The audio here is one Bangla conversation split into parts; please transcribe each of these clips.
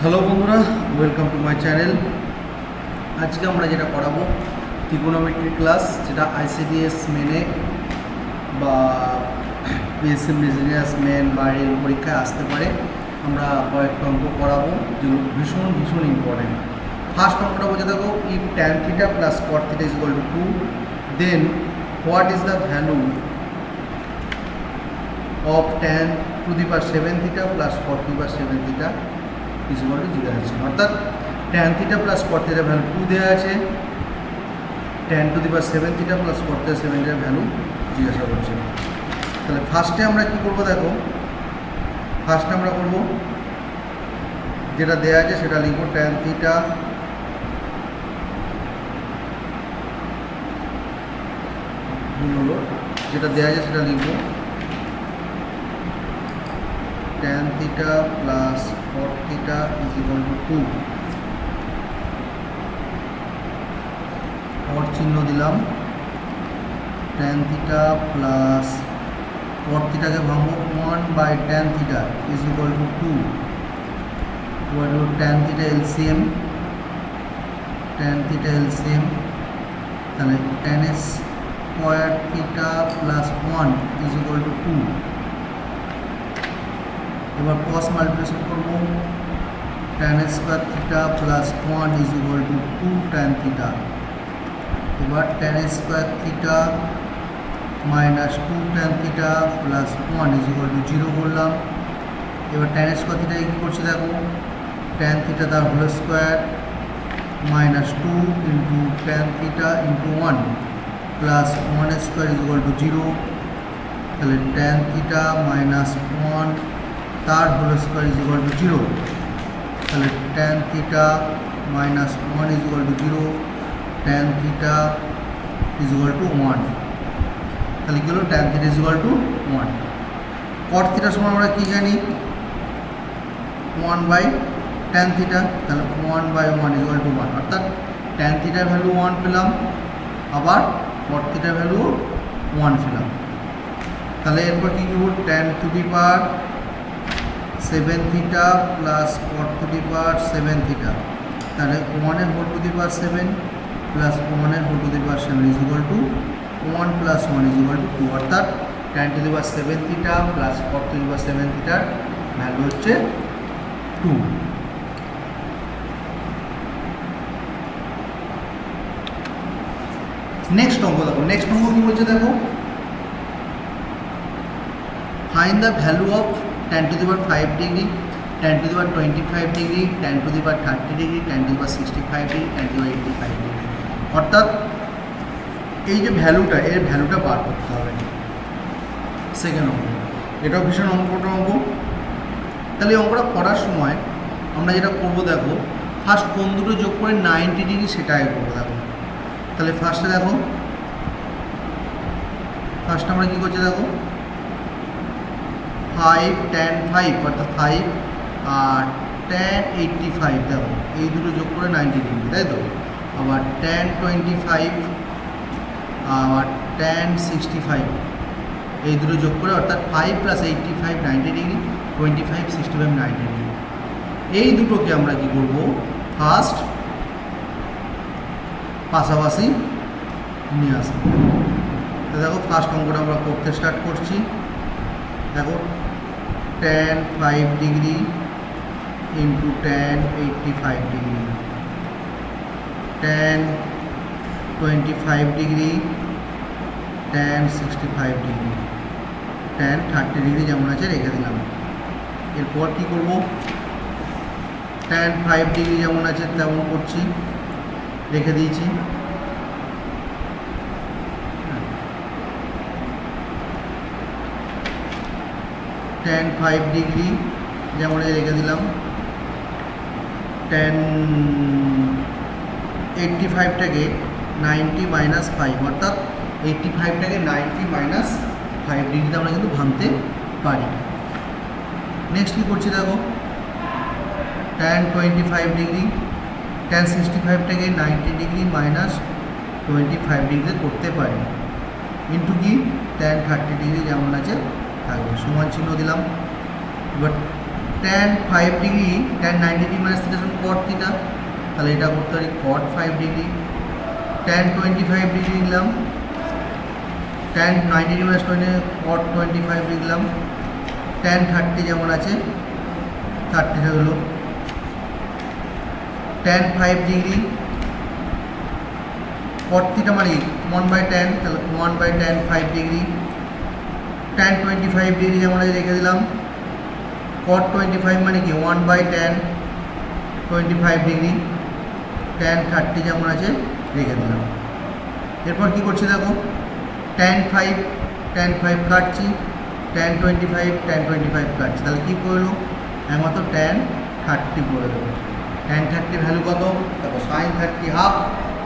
হ্যালো বন্ধুরা, ওয়েলকাম টু মাই চ্যানেল। আজকে আমরা যেটা পড়াবো ত্রিকোণমিতির ক্লাস, যেটা আইসিডিএস মেনে বা বিএসসি বিজনেস মেন বা রেল পরীক্ষায় আসতে পারে। আমরা কয়েকটা অঙ্ক পড়াবো যেগুলো ভীষণ ভীষণ ইম্পর্টেন্ট। ফার্স্ট অঙ্কটা বলতে থাকো, if tan theta plus cot theta is equal to 2, then what is the value of tan to the power 7 theta plus cot to the power 7 theta is equal to 0 আছে। অর্থাৎ ট্যান থিটা প্লাস কট থিটার ভ্যালু 2 দেওয়া আছে, tan to the power 7 theta plus cot theta 7 থিটার ভ্যালু জিজ্ঞাসা করছে। তাহলে ফার্স্টে আমরা কী করবো দেখো, ফার্স্টে আমরা করব যেটা দেওয়া আছে সেটা লিখবো, ট্যান থিটা হলো যেটা দেওয়া আছে সেটা লিখবো tan theta plus cot theta is equal to 2, cot চিহ্ন দিলাম, ট্যান থিটা প্লাস কট থিটাকে ভাঙবো 1 by tan theta is equal to 2, equal to tan theta LCM, tan theta LCM, তাহলে tan square theta plus 1 is equal to 2। এবার কস মাল্টিপ্লিকেশন করবো, tan square theta plus 1 is equal to 2 tan theta. এবার tan square theta minus 2 tan theta plus 1 is equal to 0 করলাম। এবার ট্যান স্কোয়ার থিটা কী করছে দেখো, ট্যান থিটা তার whole square minus 2 into tan theta into 1 plus 1 square is equal to 0। তাহলে ট্যান থিটা মাইনাস 1 তার whole square is equal to 0। তাহলে tan theta minus 1 is equal to 0, tan theta is equal to 1। তাহলে কী হলো, tan theta is equal to 1। কট থিটার সময় আমরা কী জানি, 1 বাই ট্যান থিটা, তাহলে 1 বাই 1 ইজ ইকুয়াল টু 1। অর্থাৎ ট্যান থিটার ভ্যালু 1 পেলাম, আবার কট থিটার ভ্যালু 1 পেলাম। তাহলে এরপর কী করবো, tan to the power 7 theta plus cot to the power 7 theta, তাহলে 1 এর whole to the power 7 plus 1 এর whole to the power 7 is equal to 1 plus 1 is equal to 2। অর্থাৎ tan to the power 7 theta plus cot to the power 7 থিটার ভ্যালু হচ্ছে 2। নেক্সট অঙ্ক দেখো, নেক্সট অঙ্ক কী বলছে দেখো, find the value of tan to the power 5 degree, tan to the power 25 degree, tan to the power 30 degree, tan to the power 65 degree, tan to the power 85 degree। অর্থাৎ এই যে ভ্যালুটা, এর ভ্যালুটা বার করতে হবে। সেকেন্ড অঙ্ক, এটাও ভীষণ অঙ্কটা অঙ্ক। তাহলে এই অঙ্কটা করার সময় আমরা যেটা করবো দেখো, ফার্স্ট কোণ দুটো যোগ করে 90 ডিগ্রি সেটা আগে করবো দেখো। তাহলে ফার্স্টে দেখো, ফার্স্ট আমরা কী করছি দেখো, 5 tan 5 অর্থাৎ 5 আর tan 85 দেখো, এই দুটো যোগ করে 90 ডিগ্রি, তাই তো। আবার tan 25 আবার tan 65 এই দুটো যোগ করে, অর্থাৎ 5 প্লাস 85 90 ডিগ্রি, 25 65 90 ডিগ্রি। এই দুটোকে আমরা কি করব, ফার্স্ট পাশাপাশি নিয়ে আসবো। তো দেখো ফার্স্ট অঙ্কটা আমরা করতে স্টার্ট করছি। দেখো tan 5 degree into tan 85 degree, tan 25 degree, tan 65 degree, tan 30 degree যেমন আছে রেখে দিলাম। এরপর কী করব, tan 5 ডিগ্রি যেমন আছে তেমন করছি, রেখে দিয়েছি। tan 5 ডিগ্রি যেমন রেখে দিলাম, tan 85টাকে 90 মাইনাস 5, অর্থাৎ 85টাকে 90 মাইনাস 5 ডিগ্রিতে আমরা কিন্তু ভাঙতে পারি। নেক্সট কী করছি দেখো, tan 25 degree, tan 65টাকে 90 degree minus 25 ডিগ্রিতে করতে পারি, ইন্টু কি tan 30 ডিগ্রি যেমন আছে থাকবে, সমান চিহ্ন দিলাম। এবার tan 5 degree tan 90 degree minus theta সমান cot থিটা, তাহলে এটা করতে পারি cot 5 ডিগ্রি। tan 25 ডিগ্রি লিখলাম, tan 90 ডিগ্রি মাইনাস 20 cot 25 লিখলাম। tan 30 যেমন আছে 30 হলো tan 5 ডিগ্রি cot থিটা মানে 1/tan, তাহলে 1/tan 5 ডিগ্রি। tan 25 ডিগ্রি যেমন আছে রেখে দিলাম, cot 25 মানে কি 1/tan 25 ডিগ্রি। tan 30 যেমন আছে রেখে দিলাম। এরপর কি করছি দেখো, tan 5 কাটছি, tan 25 কাটছি, তাহলে কি পড়লো একমাত্র tan 30 পড়ে দেবো। tan 30 ভ্যালু কত দেখো, sin 30 হাফ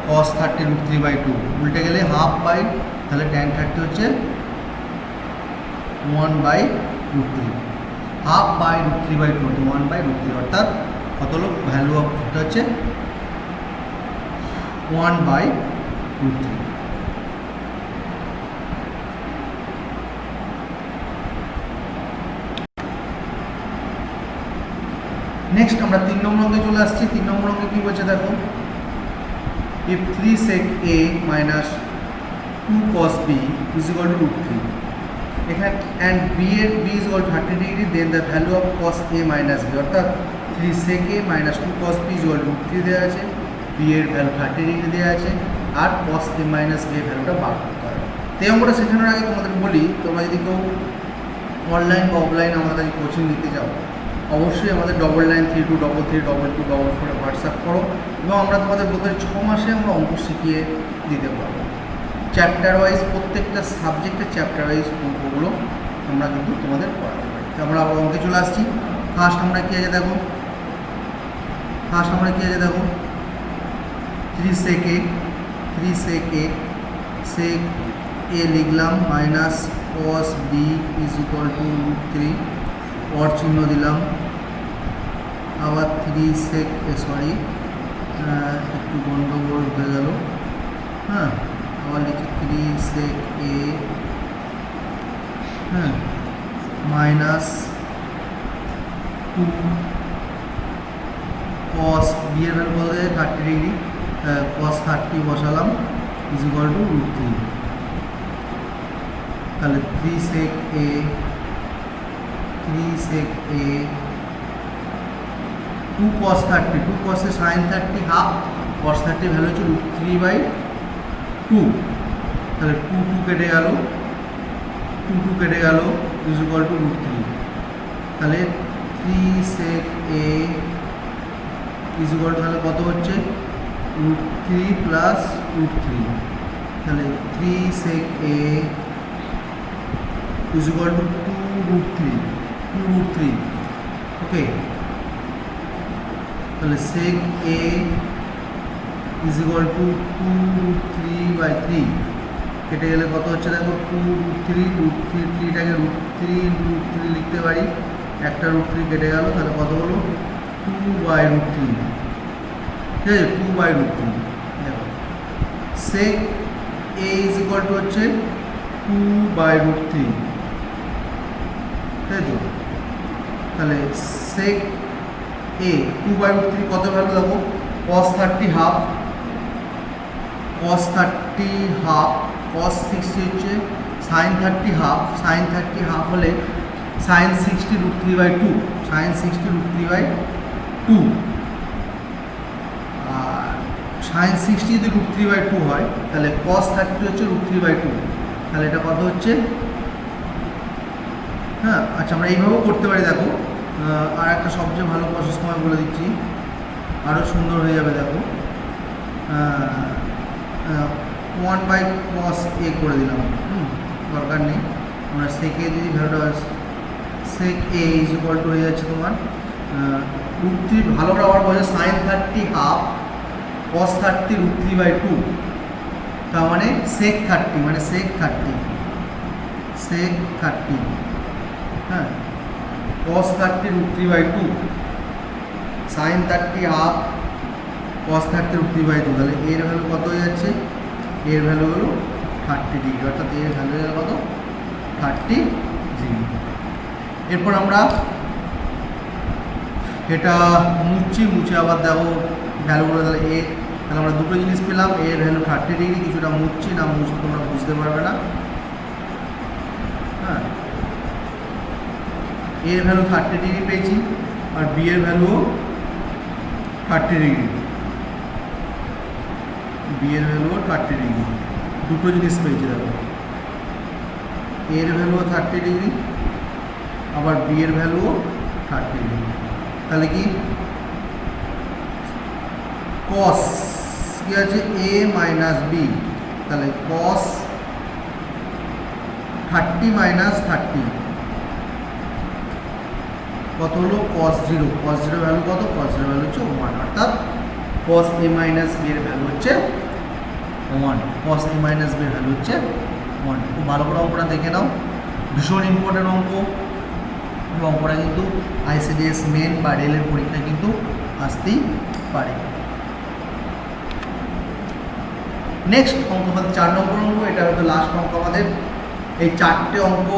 cos 30 √3/2, উল্টে গেলে হাফ বাই, তাহলে tan 30 হচ্ছে 1/√3, হাফ বাই √3/2 1/√3, অর্থাৎ কত হলো ভ্যালু অফ হচ্ছে 1/√3। নেক্সট আমরা 3 নম্বর অঙ্কে চলে আসছি। 3 নম্বর অঙ্কে কি বলছে দেখো, if 3 sec a minus 2 cos b is equal to √3, এখানে and b is equal to 30 degree, then the value of cos a minus b, অর্থাৎ 3 sec a minus 2 cos b is equal to √3 দেওয়া আছে, b এর ভ্যালু 30 ডিগ্রি দেওয়া আছে, আর cos a minus b এর ভ্যালুটা বার করতে হবে। এই অঙ্কটা শেখানোর আগে তোমাদের বলি, তোমরা যদি কেউ অনলাইন বা অফলাইন আমাদের কাছে কোচিং নিতে চাও, অবশ্যই আমাদের 9932332244 হোয়াটসঅ্যাপ করো, এবং আমরা তোমাদের বলতে 6 মাসে আমরা অঙ্ক শিখিয়ে দিতে পারবো। চ্যাপ্টার ওয়াইজ প্রত্যেকটা সাবজেক্টের চ্যাপ্টার ওয়াইজ অঙ্কগুলো আমরা কিন্তু তোমাদের পড়াতে পারি। তো আমরা আবার অঙ্কে চলে আসছি। ফার্স্ট আমরা কী আছে দেখো, 3 sec a লিখলাম minus cos b is equal two √3, or চিহ্ন দিলাম, আবার 3 sec একটু গন্ডগোল হয়ে গেল, হ্যাঁ, আবার লিখি 3 sec a, হ্যাঁ, মাইনাস 2 cos b এর ভ্যালু বলতে 30 ডিগ্রি, cos 30 বসালাম ইজ ইকুয়াল টু √3, তাহলে 3 sec a 2 cos 30, 2 cos A sin 30 half, cos 30 value হচ্ছে √3/2, তাহলে 2 কেটে গেল ইজ ইকুয়াল টু √3, তাহলে 3 sec a is equal to তাহলে কত হচ্ছে √3 প্লাস √3, তাহলে 3 sec a is equal two 2√3, ওকে, তাহলে sec a is equal two 2√3/3, কেটে গেলে কত হচ্ছে দেখো 2√3টাকে √3 লিখতে পারি, একটা √3 কেটে গেল, তাহলে কত হলো 2/√3, ঠিক আছে, 2/√3। দেখো sec a is equal two হচ্ছে 2/√3, তাই তো, তাহলে sec a 2/√3 কত ভ্যালু দেখো, cos 30 হাফ, cos 60 হচ্ছে sin 30 হাফ হলে sin 60 √3/2, আর sin 60 যদি √3/2 হয় তাহলে cos 30 হচ্ছে √3/2, তাহলে এটা কত হচ্ছে, হ্যাঁ, আচ্ছা আমরা এইভাবেও করতে পারি। দেখো আর একটা সবচেয়ে ভালো প্রসেস তোমায় বলে দিচ্ছি, আরও সুন্দর হয়ে যাবে। দেখো 1/cos a করে দিলাম, দরকার নেই, আমরা sec a যদি ভ্যালুটা sec a is equal two হয়ে যাচ্ছে তোমার √3, ভালো করে আবার বলছে sin 30 হাফ cos 30 √3/2, তার মানে sec 30 মানে sec 30, হ্যাঁ, cos 30 √3/2, sin 30 হাফ cos 30 √3/2, তাহলে এর ভ্যালু কত হয়ে যাচ্ছে, এর ভ্যালু হলো 30 ডিগ্রি, অর্থাৎ এর ভ্যালু হলো কত 30 ডিগ্রি। এরপর আমরা এটা মুছে আবার দেখো ভ্যালুগুলো, তাহলে তাহলে আমরা দুটো জিনিস পেলাম, এর ভ্যালু 30 ডিগ্রি, কিছুটা মুছছি না মুছলে তোমরা বুঝতে পারবে না। হ্যাঁ, এর ভ্যালু 30 ডিগ্রি পেয়েছি, আর বি এর ভ্যালুও 30 ডিগ্রি, বি এর ভ্যালুও 30 ডিগ্রি, দুটো জিনিস পেয়েছি। দেখো এর ভ্যালুও 30 ডিগ্রি, আবার বি এর ভ্যালুও 30 ডিগ্রি। তাহলে কি কস কি আছে এ মাইনাস বি, তাহলে কস 30 মাইনাস 30 কত হলো cos 0, cos 0 ভ্যালু কত, cos 0 ভ্যালু হচ্ছে 1, অর্থাৎ cos a মাইনাস b এর ভ্যালু হচ্ছে 1, cos a মাইনাস b এর ভ্যালু হচ্ছে 1। খুব ভালো করে অঙ্কটা দেখে নাও, ভীষণ ইম্পর্টেন্ট অঙ্ক, অঙ্কটা কিন্তু আইসিডিএস মেন বা রেলের পরীক্ষায় কিন্তু আসতেই পারে। নেক্সট অঙ্ক আমাদের 4 নম্বর অঙ্ক, এটা হয়তো লাস্ট অঙ্ক আমাদের। এই 4টে অঙ্ক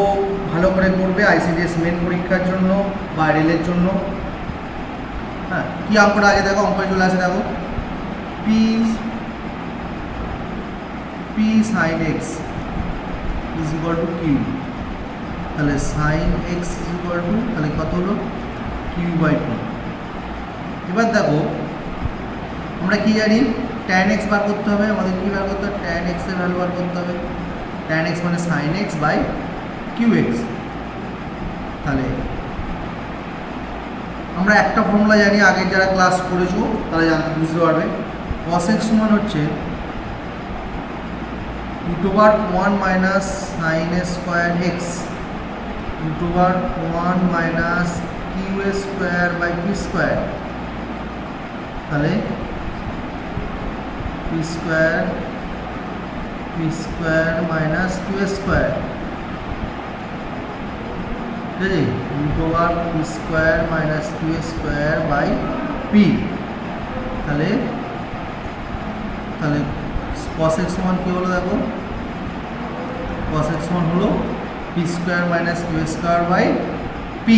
ভালো করে করবে আইসিডিএস মেন পরীক্ষার জন্য বা রেলের জন্য। হ্যাঁ, কি অঙ্কটা আগে দেখো, অঙ্কে চলে আসে দেখো, P sine X is equal to Q, তাহলে sine X is equal to, তাহলে কত হলো কিউ বাই পি। এবার দেখো আমরা কি জানি, ট্যান এক্স বার করতে হবে, আমাদের কি বার করতে হবে, ট্যান এক্স এর ভ্যালু বার করতে হবে। ট্যান এক্স মানে sine x by q x. তাহলে আমরা একটা ফর্মুলা জানি, আগে যারা ক্লাস করেছো তারা জানতে বুঝতে পারবে, cos x সমান হচ্ছে √1 minus sine a square X √1 minus Q a square by P square. তাহলে P square minus Q square, ঠিক আছে, √পি square minus Q square by P. তাহলে cos x সমান কি হলো দেখো, cos x সমান হলো p square minus Q square by P.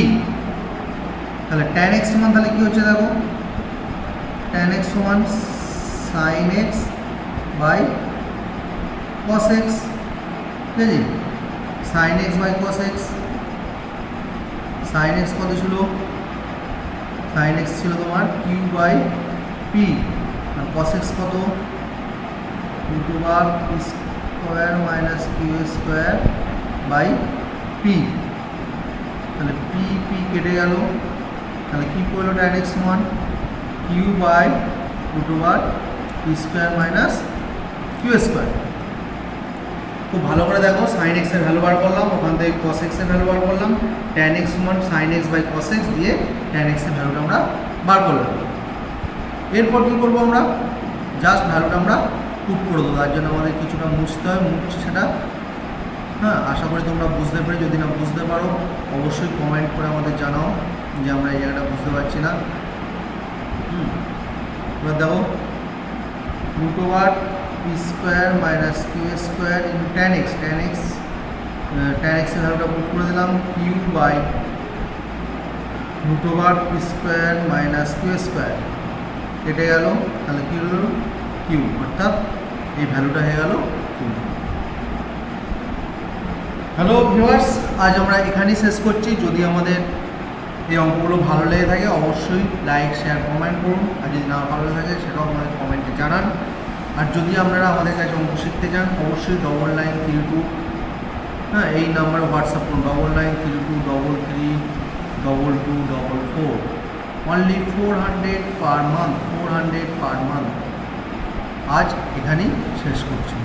তাহলে tan x সমান তাহলে কি হচ্ছে দেখো, tan x সমান sin x by cos x, ঠিক আছে, sin x by cos x। sin x কত ছিল, sin x ছিল তোমার কিউ বাই পি, আর cos x কত, √পি square minus Q square by P. তাহলে পি কেটে গেল, তাহলে কি করলো, tan x সমান q by √P square minus Q square. খুব ভালো করে দেখো, সাইন এক্স এর ভ্যালু বার করলাম, ওখান থেকে cos x এর ভ্যালু বার করলাম, tan x সমান sine x by cos x দিয়ে tan x এর ভ্যালুটা আমরা বার করলাম। এরপর কী করবো, আমরা জাস্ট ভ্যালুটা আমরা পুট করে দেবো, তার জন্য আমাদের কিছুটা মুছতে হয়, মুছছি সেটা। হ্যাঁ, আশা করি তোমরা বুঝতে পারি, যদি না বুঝতে পারো অবশ্যই কমেন্ট করে আমাদের জানাও যে আমরা এই জায়গাটা বুঝতে পারছি না। এবার দেখো √পি square minus Q square into tan x এর ভ্যালুটা পুট করে দিলাম, q by √P square minus Q square, কেটে গেল, তাহলে কী হলো কিউ, অর্থাৎ এই ভ্যালুটা হয়ে গেল কিউ। হ্যালো ভিউয়ার্স, আজ আমরা এখানেই শেষ করছি। যদি আমাদের এই অঙ্কগুলো ভালো লেগে থাকে অবশ্যই লাইক শেয়ার কমেন্ট করুন, আর যদি না ভালো লাগে সেটাও আমাদের কমেন্টে জানান। আর যদি আপনারা আমাদের কাছে অঙ্ক শিখতে চান অবশ্যই 9932, হ্যাঁ, এই নাম্বারে হোয়াটসঅ্যাপ করুন, 9932332244, অনলি 400 পার মান্থ। আজ এখানেই শেষ করছি।